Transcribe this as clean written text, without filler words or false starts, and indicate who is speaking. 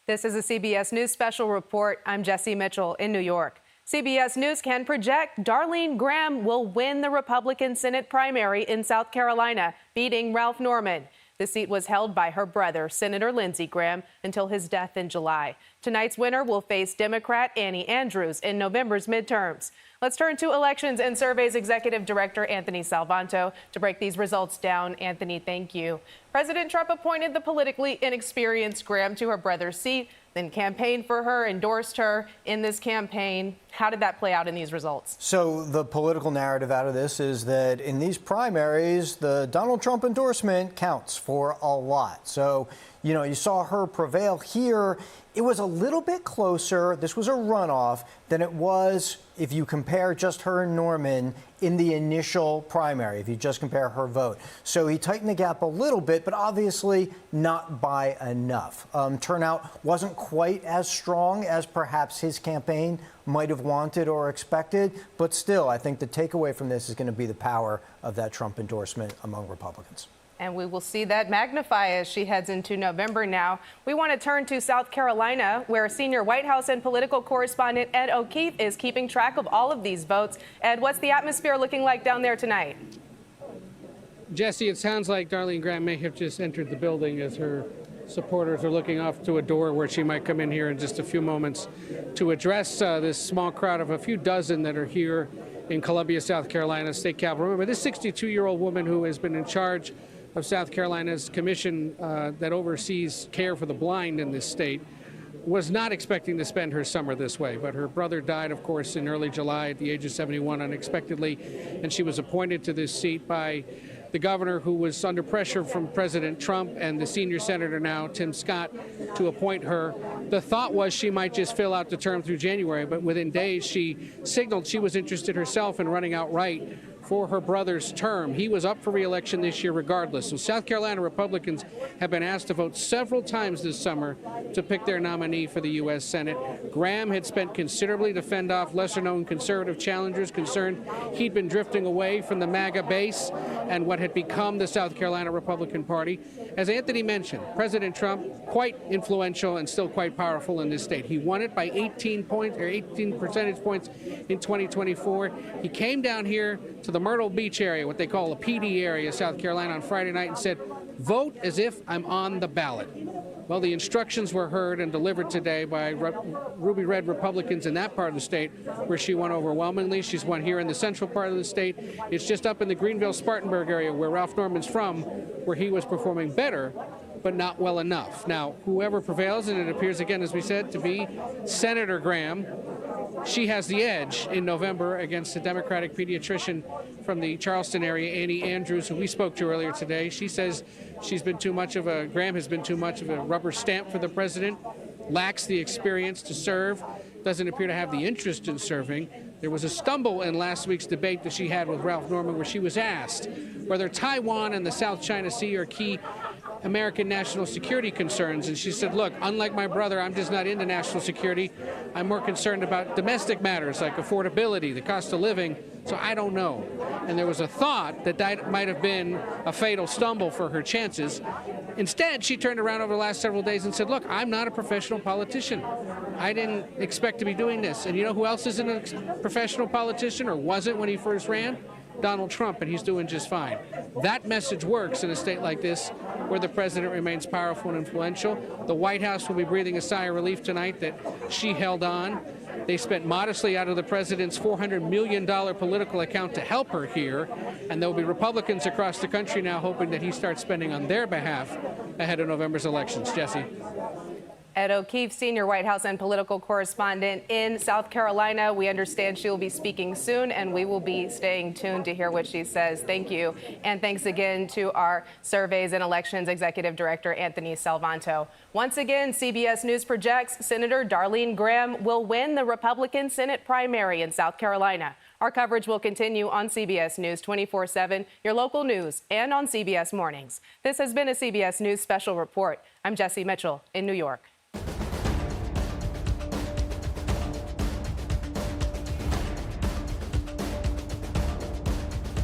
Speaker 1: This is a CBS News special report. I'm Jessi Mitchell in New York. CBS News can project Darline Graham will win the Republican Senate primary in South Carolina, beating Ralph Norman. The seat was held by her brother, Senator Lindsey Graham, until his death in July. Tonight's winner will face Democrat Annie Andrews in November's midterms. Let's turn to Elections and Surveys Executive Director Anthony Salvanto to break these results down. Anthony, thank you. President Trump appointed the politically inexperienced Graham to her brother's seat, then campaigned for her, endorsed her in this campaign. How did that play out in these results?
Speaker 2: So the political narrative out of this is that in these primaries, the Donald Trump endorsement counts for a lot. So, you saw her prevail here. It was a little bit closer. This was a runoff than it was if you compare just her and Norman in the initial primary, if you just compare her vote. So he tightened the gap a little bit, but obviously not by enough. Turnout wasn't quite as strong as perhaps his campaign might have wanted or expected, but still, I think the takeaway from this is going to be the power of that Trump endorsement among Republicans.
Speaker 1: And we will see that magnify as she heads into November now. We want to turn to South Carolina, where senior White House and political correspondent Ed O'Keefe is keeping track of all of these votes. Ed, what's the atmosphere looking like down there tonight?
Speaker 3: Jessi, it sounds like Darline Graham may have just entered the building as her supporters are looking off to a door where she might come in here in just a few moments to address this small crowd of a few dozen that are here in Columbia, South Carolina, state capital. Remember, this 62-year-old woman who has been in charge of South Carolina's commission that oversees care for the blind in this state was not expecting to spend her summer this way. But her brother died, of course, in early July at the age of 71 unexpectedly, and she was appointed to this seat by the governor, who was under pressure from President Trump and the senior senator now, Tim Scott, to appoint her. The thought was she might just fill out the term through January, but within days she signaled she was interested herself in running outright for her brother's term. He was up for re-election this year regardless. So South Carolina Republicans have been asked to vote several times this summer to pick their nominee for the U.S. Senate. Graham had spent considerably to fend off lesser-known conservative challengers concerned he'd been drifting away from the MAGA base and what had become the South Carolina Republican Party. As Anthony mentioned, President Trump, quite influential and still quite powerful in this state. He won it by 18 percentage points in 2024. He came down here to the Myrtle Beach area, what they call a PD area, South Carolina, on Friday night and said, "Vote as if I'm on the ballot." Well, the instructions were heard and delivered today by ruby red Republicans in that part of the state, where she won overwhelmingly. She's won here in the central part of the state. It's just up in the Greenville-Spartanburg area, where Ralph Norman's from, where he was performing better, but not well enough. Now, whoever prevails, and it appears again, as we said, to be Senator Graham, she has the edge in November against the Democratic pediatrician from the Charleston area, Annie Andrews, who we spoke to earlier today. She says Graham has been too much of a rubber stamp for the president, lacks the experience to serve, doesn't appear to have the interest in serving. There was a stumble in last week's debate that she had with Ralph Norman, where she was asked whether Taiwan and the South China Sea are key American national security concerns. And she said, look, unlike my brother, I'm just not into national security. I'm more concerned about domestic matters like affordability, the cost of living, so I don't know. And there was a thought that that might have been a fatal stumble for her chances. Instead, she turned around over the last several days and said, look, I'm not a professional politician. I didn't expect to be doing this. And you know who else isn't a professional politician, or wasn't when he first ran? Donald Trump, and he's doing just fine. That message works in a state like this, where the president remains powerful and influential. The White House will be breathing a sigh of relief tonight that she held on. They spent modestly out of the president's $400 million political account to help her here, and there will be Republicans across the country now hoping that he starts spending on their behalf ahead of November's elections. Jessi.
Speaker 1: Ed O'Keefe, senior White House and political correspondent in South Carolina. We understand she will be speaking soon, and we will be staying tuned to hear what she says. Thank you. And thanks again to our Surveys and Elections Executive Director, Anthony Salvanto. Once again, CBS News projects Senator Darline Graham will win the Republican Senate primary in South Carolina. Our coverage will continue on CBS News 24/7, your local news, and on CBS Mornings. This has been a CBS News special report. I'm Jessi Mitchell in New York.